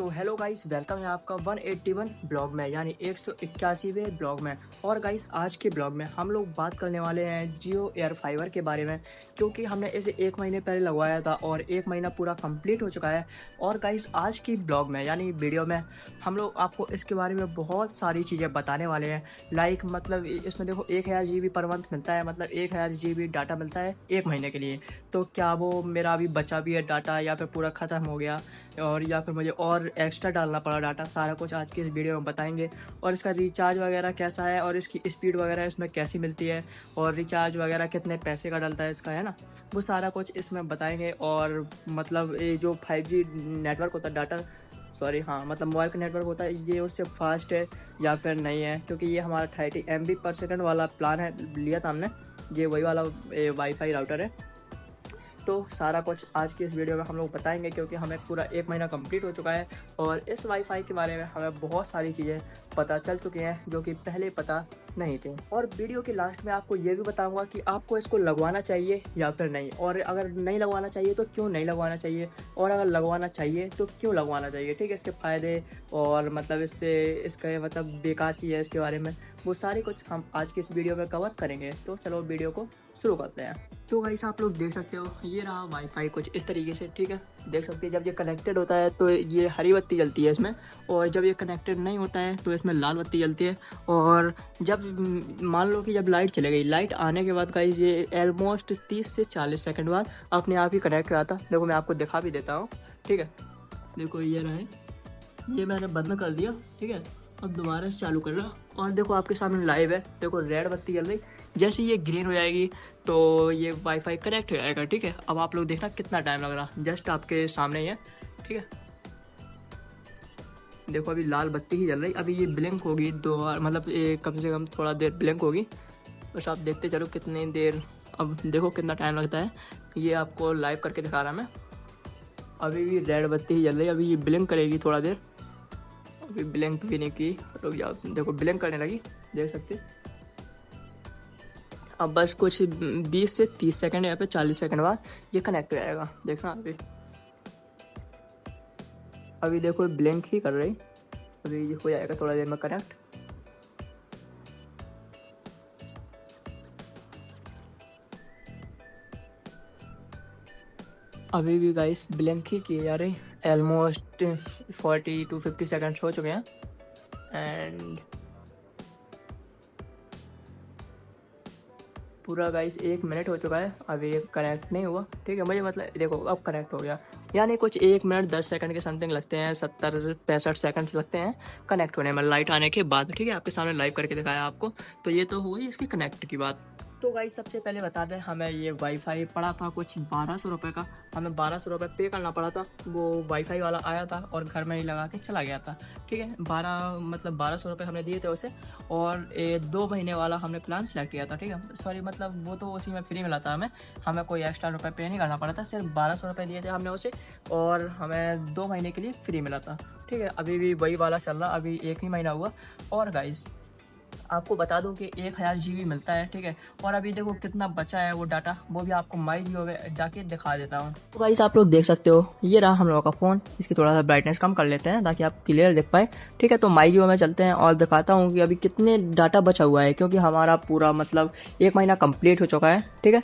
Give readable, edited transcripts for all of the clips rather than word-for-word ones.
So hello guys, welcome है आपका 181 blog में, यानी 181वें ब्लॉग में। और गाइस, आज के ब्लॉग में हम लोग बात करने वाले हैं जियो एयर फाइबर के बारे में, क्योंकि हमने इसे 1 महीने पहले लगवाया था और 1 महीना पूरा कंप्लीट हो चुका है। और गाइस, आज की ब्लॉग में यानी वीडियो में हम लोग आपको इसके बारे में बहुत सारी चीज़ें बताने वाले हैं। लाइक मतलब इसमें देखो 1000 GB पर मंथ मिलता है, मतलब 1000 GB डाटा मिलता है 1 महीने के लिए। तो क्या वो मेरा अभी बचा भी है डाटा या फिर पूरा ख़त्म हो गया, और या फिर मुझे और एक्स्ट्रा डालना पड़ा डाटा, सारा कुछ आज की इस वीडियो में बताएंगे। और इसका रिचार्ज वगैरह कैसा है और इसकी स्पीड वगैरह इसमें कैसी मिलती है, और रिचार्ज वगैरह कितने पैसे का डलता है इसका, है ना, वो सारा कुछ इसमें बताएंगे। और मतलब ये जो 5G नेटवर्क होता है डाटा, सॉरी हाँ, मतलब मोबाइल का नेटवर्क होता है, ये उससे फास्ट है या फिर नहीं है, क्योंकि ये हमारा 30 MB/s वाला प्लान है, लिया था हमने। ये वही वाला वाईफाई राउटर है। तो सारा कुछ आज की इस वीडियो में हम लोग बताएंगे, क्योंकि हमें पूरा 1 महीना कंप्लीट हो चुका है और इस वाईफाई के बारे में हमें बहुत सारी चीज़ें पता चल चुकी हैं जो कि पहले पता नहीं थी। और वीडियो के लास्ट में आपको ये भी बताऊंगा कि आपको इसको लगवाना चाहिए या फिर नहीं, और अगर नहीं लगवाना चाहिए तो क्यों नहीं लगवाना चाहिए, और अगर लगवाना चाहिए तो क्यों लगवाना चाहिए, ठीक है, इसके फ़ायदे और मतलब इससे इसका मतलब बेकार चीज़ है इसके बारे में, वो सारी कुछ हम आज की इस वीडियो में कवर करेंगे। तो चलो वीडियो को शुरू करते हैं। तो गाइस, आप लोग देख सकते हो, ये रहा वाईफाई कुछ इस तरीके से, ठीक है। देख सकते हैं जब ये कनेक्टेड होता है तो ये हरी बत्ती जलती है इसमें, और जब ये कनेक्टेड नहीं होता है तो इसमें लाल बत्ती जलती है। और जब मान लो कि जब लाइट चले गई, लाइट आने के बाद गाइस ये ऑलमोस्ट 30 से 40 सेकंड बाद अपने आप ही कनेक्ट रहा था। देखो मैं आपको दिखा भी देता हूँ, ठीक है। देखो ये रहा, ये मैंने बंद कर दिया, ठीक है। अब दोबारा से चालू कर रहा, और देखो आपके सामने लाइव है, देखो रेड बत्ती जल रही। जैसे ये ग्रीन हो जाएगी तो ये वाईफाई कनेक्ट हो जाएगा, ठीक है। अब आप लोग देखना कितना टाइम लग रहा, जस्ट आपके सामने ही है, ठीक है। देखो अभी लाल बत्ती ही जल रही, अभी ये ब्लिंक होगी 2 बार, मतलब ये कम से कम थोड़ा देर ब्लिंक होगी। बस आप देखते चलो कितनी देर। अब देखो कितना टाइम लगता है, ये आपको लाइव करके दिखा रहा मैं। अभी भी रेड बत्ती ही जल रही, अभी ये ब्लिंक करेगी थोड़ा देर। अभी ब्लिंक भी नहीं की, रुक जाओ, देखो ब्लिंक करने लगी, देख सकते। अब बस कुछ 20 से 30 सेकंड या फिर 40 सेकंड बाद ये कनेक्ट हो जाएगा, देखना। अभी देखो ब्लिंक ही कर रही, अभी ये हो जाएगा थोड़ा देर में कनेक्ट। अभी भी गाइस ब्लिंक ही किए जा रही, ऑलमोस्ट 40 to 50 सेकंड्स हो चुके हैं। एंड पूरा गाइस 1 मिनट हो चुका है, अभी कनेक्ट नहीं हुआ, ठीक है। मुझे मतलब देखो अब कनेक्ट हो गया, यानी कुछ 1 मिनट 10 सेकंड के समथिंग लगते हैं, 70-65 सेकंड लगते हैं कनेक्ट होने में, लाइट आने के बाद, ठीक है। आपके सामने लाइव करके दिखाया आपको। तो ये तो हुई इसकी कनेक्ट की बात। तो गाइस सबसे पहले बता दें, हमें ये वाईफाई पड़ा था कुछ 1200 रुपये का, हमें 1200 रुपये पे करना पड़ा था। वो वाईफाई वाला आया था और घर में ही लगा के चला गया था, ठीक है। 1200 रुपये हमने दिए थे उसे, और 2 महीने वाला हमने प्लान सेलेक्ट किया था, ठीक है। सॉरी, मतलब वो तो उसी में फ्री मिला था, हमें कोई एक्स्ट्रा रुपये पे नहीं करना पड़ा था, सिर्फ 1200 रुपये दिए थे हमने उसे, और हमें 2 महीने के लिए फ्री मिला था, ठीक है। अभी भी वही वाला चल रहा, अभी 1 ही महीना हुआ। और गाइस आपको बता दूं कि 1000 GB मिलता है, ठीक है। और अभी देखो कितना बचा है वो डाटा, वो भी आपको माई जियो में जाके दिखा देता हूँ। तो गाइस आप लोग देख सकते हो, ये रहा हम लोगों का फ़ोन। इसकी थोड़ा सा ब्राइटनेस कम कर लेते हैं ताकि आप क्लियर देख पाए, ठीक है। तो माई जियो में चलते हैं और दिखाता हूँ कि अभी कितने डाटा बचा हुआ है, क्योंकि हमारा पूरा मतलब 1 महीना कंप्लीट हो चुका है, ठीक है।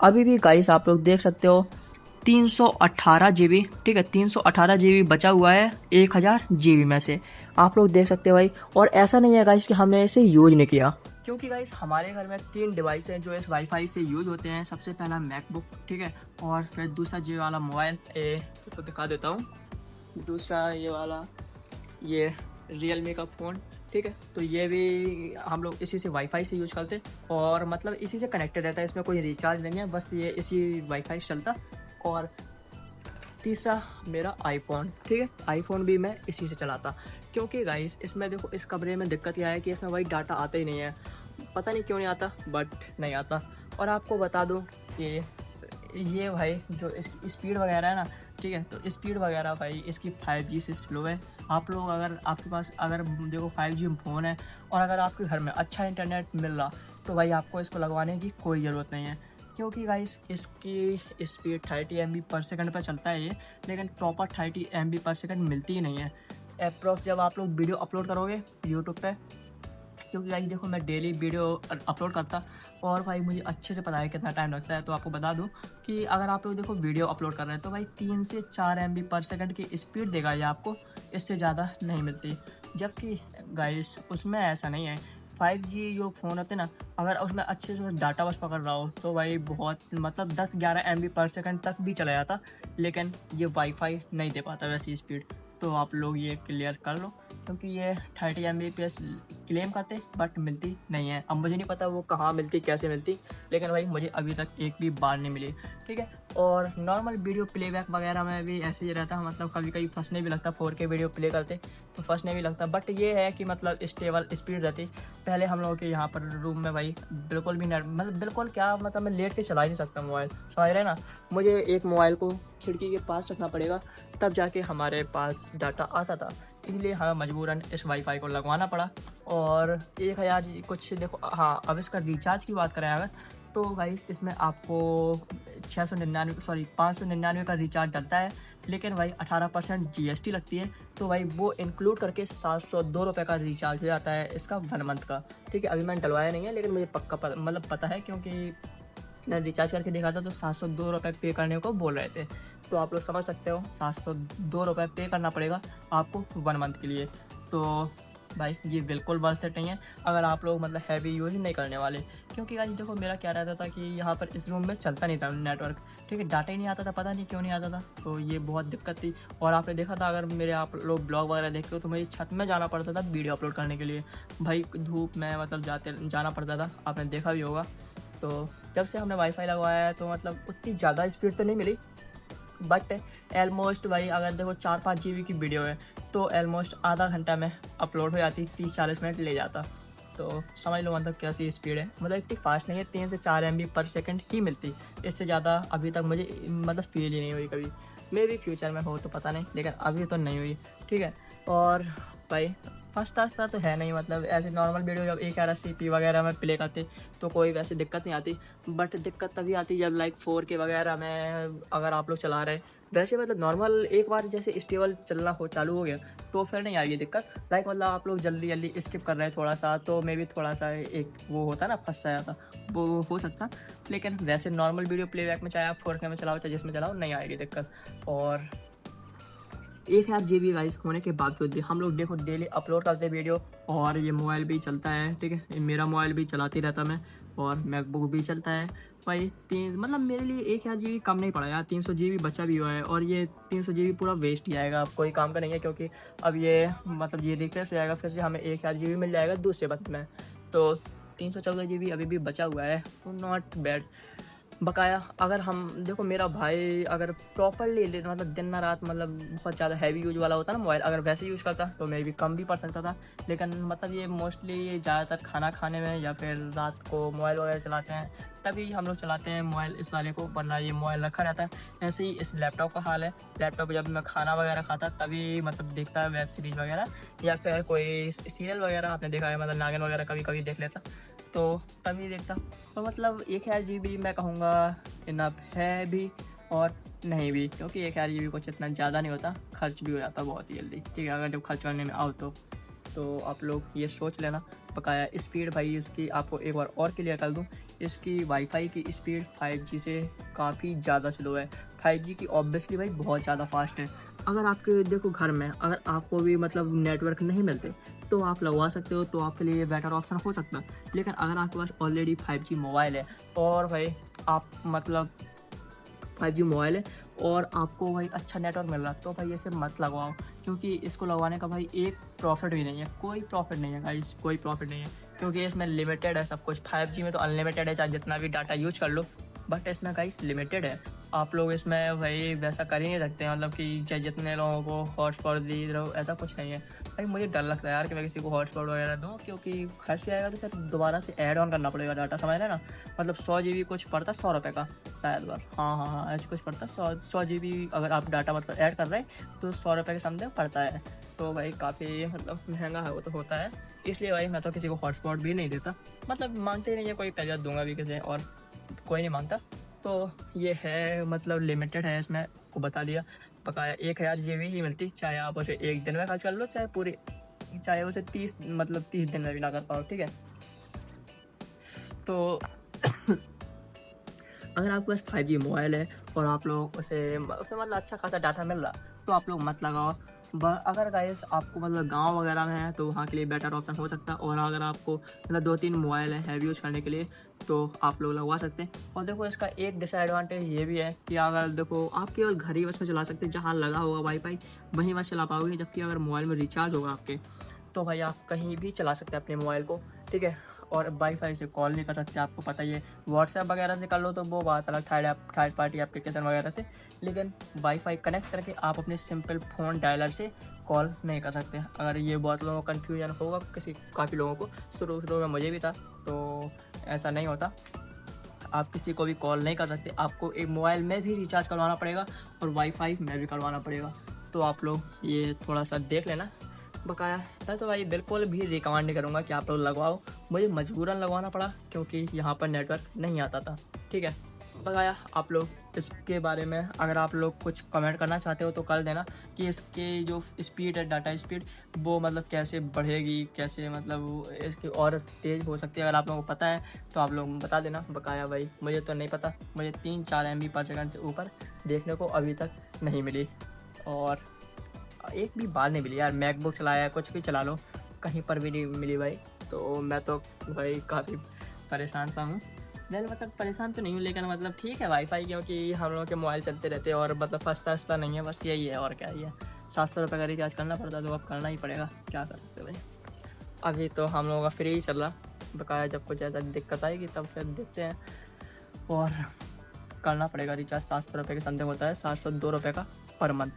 अभी भी गाइस आप लोग देख सकते हो 318 GB, ठीक है, 318 GB बचा हुआ है 1000 GB में से, आप लोग देख सकते हो भाई। और ऐसा नहीं है गाइस कि हमने इसे यूज नहीं किया, क्योंकि गाइस हमारे घर में 3 डिवाइस हैं जो इस वाईफाई से यूज होते हैं। सबसे पहला मैकबुक, ठीक है, और फिर दूसरा ये वाला मोबाइल, तो दिखा देता हूँ, दूसरा ये वाला, ये रियलमी का फ़ोन, ठीक है। तो ये भी हम लोग इसी से वाईफाई से यूज करते, और मतलब इसी से कनेक्टेड रहता है, इसमें कोई रिचार्ज नहीं है, बस ये इसी वाईफाई से चलता। और तीसरा मेरा आईफोन, ठीक है, आईफोन भी मैं इसी से चलाता, क्योंकि गाइस इसमें देखो इस कमरे में दिक्कत यह है कि इसमें वही डाटा आता ही नहीं है, पता नहीं क्यों नहीं आता, बट नहीं आता। और आपको बता दूं कि ये भाई जो इसकी स्पीड वगैरह है ना, ठीक है, तो स्पीड वगैरह भाई इसकी 5G से स्लो है। आप लोग अगर आपके पास अगर देखो 5G फ़ोन है और अगर आपके घर में अच्छा इंटरनेट मिल रहा, तो भाई आपको इसको लगवाने की कोई ज़रूरत नहीं है, क्योंकि गाइस इसकी स्पीड 30 MB पर सेकंड पर चलता है ये, लेकिन प्रॉपर 30 MB पर सेकंड मिलती ही नहीं है अप्रॉक्स जब आप लोग वीडियो अपलोड करोगे यूट्यूब पे। क्योंकि गाइस देखो मैं डेली वीडियो अपलोड करता और भाई मुझे अच्छे से पता है कितना टाइम लगता है। तो आपको बता दूं कि अगर आप लोग देखो वीडियो अपलोड कर रहे हैं तो भाई 3 से 4 MB पर सेकंड की स्पीड देगा ये आपको, इससे ज़्यादा नहीं मिलती। जबकि गाइस उसमें ऐसा नहीं है। 5G जो फ़ोन होते हैं ना, अगर उसमें अच्छे से डाटा बस पकड़ रहा हो तो भाई बहुत मतलब 10-11 MB पर सेकंड तक भी चला जाता, लेकिन ये वाईफाई नहीं दे पाता वैसी स्पीड। तो आप लोग ये क्लियर कर लो, क्योंकि ये 30 MBps क्लेम करते बट मिलती नहीं है। अब मुझे नहीं पता वो कहाँ मिलती कैसे मिलती, लेकिन भाई मुझे अभी तक एक भी बार नहीं मिली, ठीक है। और नॉर्मल वीडियो प्लेबैक वगैरह में भी ऐसे ही रहता है, मतलब कभी कभी फंसने भी लगता, 4K वीडियो प्ले करते तो फंसने भी लगता, बट ये है कि मतलब स्टेबल स्पीड रहती। पहले हम लोगों के यहाँ पर रूम में भाई बिल्कुल भी नेट, मतलब बिल्कुल क्या, मतलब मैं लेट के चला ही नहीं सकता मोबाइल, समझ रहे ना। मुझे एक मोबाइल को खिड़की के पास रखना पड़ेगा तब जाके हमारे पास डाटा आता था, इसलिए हमें मजबूरन इस वाईफाई को लगवाना पड़ा। और 1000 कुछ देखो, हाँ अब इसका रिचार्ज की बात करें अगर, तो गाइस इसमें आपको 599 का रिचार्ज डलता है, लेकिन भाई 18% GST लगती है। तो भाई वो इंक्लूड करके 702 रुपये का रिचार्ज हो जाता है इसका 1 मंथ का, ठीक है। अभी मैंने डलवाया नहीं है, लेकिन मुझे पक्का मतलब पता है, क्योंकि मैंने रिचार्ज करके देखा था तो 702 रुपये पे करने को बोल रहे थे। तो आप लोग समझ सकते हो 702 रुपये पे करना पड़ेगा आपको 1 मंथ के लिए। तो भाई ये बिल्कुल वर्थ इट नहीं है अगर आप लोग मतलब हैवी यूज नहीं करने वाले। क्योंकि आज देखो मेरा क्या रहता था कि यहाँ पर इस रूम में चलता नहीं था नेटवर्क, ठीक है, डाटा ही नहीं आता था, पता नहीं क्यों नहीं आता था, तो ये बहुत दिक्कत थी। और आपने देखा था अगर मेरे आप लोग ब्लॉग वगैरह देखते हो तो मुझे छत में जाना पड़ता था वीडियो अपलोड करने के लिए, भाई धूप में मतलब जाना पड़ता था, आपने देखा भी होगा। तो जब से हमने वाईफाई लगवाया है तो मतलब उतनी ज़्यादा स्पीड तो नहीं मिली, बट ऑलमोस्ट भाई अगर देखो 4-5 GB की वीडियो है तो ऑलमोस्ट आधा घंटा में अपलोड हो जाती, 30-40 मिनट ले जाता। तो समझ लो मतलब कैसी स्पीड है, मतलब इतनी फास्ट नहीं है, 3 से 4 MB पर सेकंड ही मिलती, इससे ज़्यादा अभी तक मुझे मतलब फील ही नहीं हुई कभी। मे भी फ्यूचर में हो तो पता नहीं, लेकिन अभी तो नहीं हुई, ठीक है। और भाई फंसता तो है नहीं, मतलब ऐसे नॉर्मल वीडियो जब 1080p वगैरह में प्ले करते तो कोई वैसे दिक्कत नहीं आती, बट दिक्कत तभी आती जब लाइक 4K वगैरह में अगर आप लोग चला रहे। वैसे मतलब नॉर्मल एक बार जैसे स्टेबल चलना चालू हो गया तो फिर नहीं आएगी दिक्कत, लाइक मतलब आप लोग जल्दी जल्दी स्किप कर रहे हैं थोड़ा सा तो मे भी थोड़ा सा एक वो होता ना, फंस जाता, वो हो सकता। लेकिन वैसे नॉर्मल वीडियो प्लेबैक में चाहे आप 4K में चलाओ चाहे जिसमें चलाओ नहीं आएगी दिक्कत। और 1000 GB गाइस होने के बावजूद भी हम लोग देखो डेली अपलोड करते वीडियो, और ये मोबाइल भी चलता है, ठीक है, मेरा मोबाइल भी चलाती रहता मैं, और मैकबुक भी चलता है भाई। मतलब मेरे लिए 1000 GB कम नहीं पड़ा यार, 300 GB बचा भी हुआ है, और ये 300 GB पूरा वेस्ट ही आएगा, अब कोई काम का नहीं है, क्योंकि अब ये मतलब ये रिफ्रेश हो जाएगा फिर से हमें 1000 GB मिल जाएगा दूसरे बंद में। तो 314 GB अभी भी बचा हुआ है, तो नॉट बैड। बकाया अगर हम देखो मेरा भाई अगर प्रॉपरली मतलब दिन ना रात मतलब बहुत ज़्यादा हैवी यूज वाला होता ना मोबाइल, अगर वैसे यूज़ करता तो मैं भी कम भी पड़ सकता था, लेकिन मतलब ये मोस्टली ज़्यादातर खाना खाने में या फिर रात को मोबाइल वगैरह चलाते हैं तभी हम लोग चलाते हैं मोबाइल इस वाले को, वरना ये मोबाइल रखा रहता है। ऐसे ही इस लैपटॉप का हाल है, लैपटॉप जब मैं खाना वगैरह खाता तभी मतलब देखता है वेब सीरीज़ वगैरह या फिर कोई सीरियल वगैरह, आपने देखा है मतलब नागिन वगैरह कभी कभी देख लेता तो तभी देखता। तो मतलब 1000 GB मैं कहूँगा इनफ है भी और नहीं भी, क्योंकि 1000 GB कुछ इतना ज़्यादा नहीं होता, खर्च भी हो जाता बहुत ही जल्दी, ठीक है, अगर जब खर्च करने में आओ तो आप लोग ये सोच लेना। बकाया स्पीड भाई इसकी आपको एक बार और क्लियर कर दूँ, इसकी वाईफाई की स्पीड 5G से काफ़ी ज़्यादा स्लो है। 5G की ऑब्वियसली भाई बहुत ज़्यादा फास्ट है। अगर आपके देखो घर में अगर आपको भी मतलब नेटवर्क नहीं मिलते तो आप लगवा सकते हो, तो आपके लिए बेटर ऑप्शन हो सकता है। लेकिन अगर आपके पास ऑलरेडी 5G मोबाइल है और भाई आप मतलब 5G मोबाइल है और आपको भाई अच्छा नेटवर्क मिल रहा है तो भाई इसे मत लगवाओ, क्योंकि इसको लगवाने का भाई एक प्रॉफिट भी नहीं है, कोई प्रॉफिट नहीं है गाइस, कोई प्रॉफिट नहीं है, क्योंकि इसमें लिमिटेड है सब कुछ। 5G में तो अनलिमिटेड है, चाहे जितना भी डाटा यूज कर लो, बट इसमें गाइस लिमिटेड है। आप लोग इसमें भाई वैसा कर ही नहीं सकते, मतलब कि क्या जितने लोगों को हॉटस्पॉट दे रहो, ऐसा कुछ नहीं है भाई। मुझे डर लगता है यार कि मैं किसी को हॉटस्पॉट वगैरह दूँ, क्योंकि खर्च भी आएगा तो फिर दोबारा से ऐड ऑन करना पड़ेगा डाटा, समझ रहे ना। मतलब 100 GB कुछ पड़ता 100 रुपये का शायद बार, हाँ ऐसे कुछ पड़ता 100 GB अगर आप डाटा मतलब ऐड कर रहे हैं तो 100 रुपये के समथिंग पड़ता है। तो भाई काफ़ी मतलब महंगा है वो तो होता है, इसलिए भाई मैं तो किसी को हॉटस्पॉट भी नहीं देता, मतलब मानते ही नहीं है कोई, पैसा दूंगा भी किसी और कोई नहीं मांगता। तो ये है मतलब लिमिटेड है, इसमें को बता दिया बकाया 1000 GB ही मिलती, चाहे आप उसे एक दिन में खर्च कर लो, चाहे उसे 30 दिन में भी ना कर पाओ, ठीक है। तो अगर आपके पास 5G मोबाइल है और आप लोग उसे मतलब अच्छा खासा डाटा मिल रहा, तो आप लोग मत लगाओ। अगर गाइस आपको मतलब गांव वगैरह में है तो वहाँ के लिए बेटर ऑप्शन हो सकता है, और अगर आपको मतलब 2-3 मोबाइल है हैवी यूज़ करने के लिए तो आप लोग लगवा सकते हैं। और देखो इसका एक डिसएडवांटेज ये भी है कि अगर देखो आप केवल घर ही बस में चला सकते हैं, जहाँ लगा होगा वाईफाई वहीं बस चला पाओगे, जबकि अगर मोबाइल में रिचार्ज होगा आपके तो भाई आप कहीं भी चला सकते हैं अपने मोबाइल को, ठीक है। और वाईफाई से कॉल नहीं कर सकते, आपको पता ही है। व्हाट्सएप वगैरह से कर लो तो वो बात अलग, थर्ड पार्टी एप्लीकेशन वगैरह से, लेकिन वाईफाई कनेक्ट करके आप अपने सिंपल फ़ोन डायलर से कॉल नहीं कर सकते। अगर ये बहुत लोगों को कन्फ्यूजन होगा, काफ़ी लोगों को, शुरू में मुझे भी था, तो ऐसा नहीं होता। आप किसी को भी कॉल नहीं कर सकते, आपको एक मोबाइल में भी रिचार्ज करवाना पड़ेगा और वाईफाई में भी करवाना पड़ेगा। तो आप लोग ये थोड़ा सा देख लेना बकाया। मैं तो भाई बिल्कुल भी रिकमेंड नहीं करूँगा कि आप लोग लगवाओ, मुझे मजबूरन लगवाना पड़ा क्योंकि यहाँ पर नेटवर्क नहीं आता था, ठीक है। बकाया आप लोग इसके बारे में अगर आप लोग कुछ कमेंट करना चाहते हो तो कर देना कि इसकी जो स्पीड है, डाटा स्पीड, वो मतलब कैसे बढ़ेगी, कैसे मतलब इसकी और तेज़ हो सकती है। अगर आप लोगों को पता है तो आप लोग बता देना बकाया। भाई मुझे तो नहीं पता, मुझे 3-4 MB पर सेकंड से ऊपर देखने को अभी तक नहीं मिली, और एक भी बात नहीं मिली यार। मैकबुक चलाया, कुछ भी चला लो, कहीं पर भी नहीं मिली भाई। तो मैं तो भाई काफ़ी परेशान सा हूँ। मैं मतलब परेशान तो नहीं हूँ, लेकिन मतलब ठीक है वाईफाई, क्योंकि हम लोगों के मोबाइल चलते रहते हैं और मतलब फंसता नहीं है, बस यही है और क्या ही है। 700 रुपये का रिचार्ज करना पड़ता तो अब करना ही पड़ेगा, क्या कर सकते भाई। अभी तो हम लोगों का फ्री ही चल रहा, बकाया जब कुछ ज़्यादा दिक्कत आएगी तब फिर देखते हैं, और करना पड़ेगा रिचार्ज। 700 रुपये के समथिंग होता है, 702 रुपये का पर मंथ,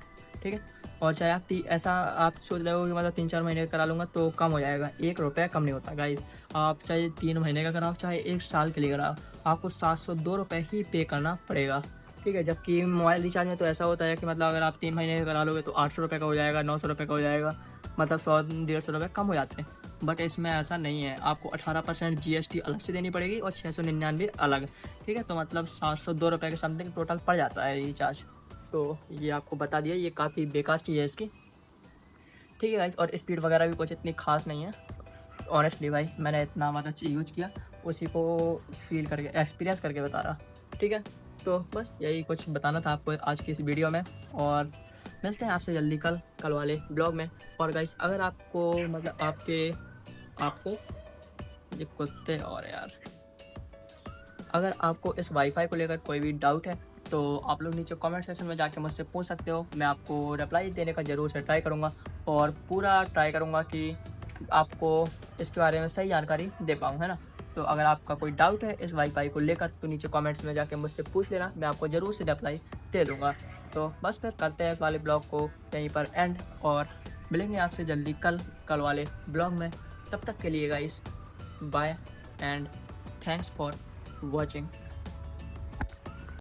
ठीक है। और चाहे आप ऐसा आप सोच रहे हो कि मतलब 3-4 महीने का करा लूँगा तो कम हो जाएगा, 1 रुपया कम नहीं होता गाइस। आप चाहे 3 महीने का कराओ, चाहे 1 साल के लिए कराओ, आपको 702 रुपये ही पे करना पड़ेगा, ठीक है। जबकि मोबाइल रिचार्ज में तो ऐसा होता है कि मतलब अगर आप 3 महीने का करा लोगे तो 800 रुपये का हो जाएगा, 900 रुपये का हो जाएगा, मतलब 100-150 रुपये कम हो जाते हैं। बट इसमें ऐसा नहीं है, आपको 18% GST अलग से देनी पड़ेगी और 699 अलग, ठीक है। तो मतलब 702 रुपये के समथिंग टोटल पड़ जाता है रिचार्ज। तो ये आपको बता दिया, ये काफ़ी बेकार चीज़ है इसकी, ठीक है गाइस। और स्पीड वगैरह भी कुछ इतनी खास नहीं है ऑनेस्टली भाई, मैंने इतना मतलब चीज़ यूज किया, उसी को फील करके एक्सपीरियंस करके बता रहा, ठीक है। तो बस यही कुछ बताना था आपको आज की इस वीडियो में, और मिलते हैं आपसे जल्दी कल वाले ब्लॉग में। और गाइस अगर आपको मतलब आपको ये कुत्ते और यार, अगर आपको इस वाईफाई को लेकर कोई भी डाउट है तो आप लोग नीचे कमेंट सेक्शन में जाके मुझसे पूछ सकते हो, मैं आपको रिप्लाई देने का ज़रूर से ट्राई करूँगा, और पूरा ट्राई करूँगा कि आपको इसके बारे में सही जानकारी दे पाऊँ, है ना। तो अगर आपका कोई डाउट है इस वाईफाई को लेकर तो नीचे कमेंट्स में जाके मुझसे पूछ लेना, मैं आपको ज़रूर से रिप्लाई दे दूँगा। तो बस फिर करते हैं इस वाले ब्लॉग को यहीं पर एंड, और मिलेंगे आपसे जल्दी कल वाले ब्लॉग में। तब तक के लिए guys bye and thanks for watching.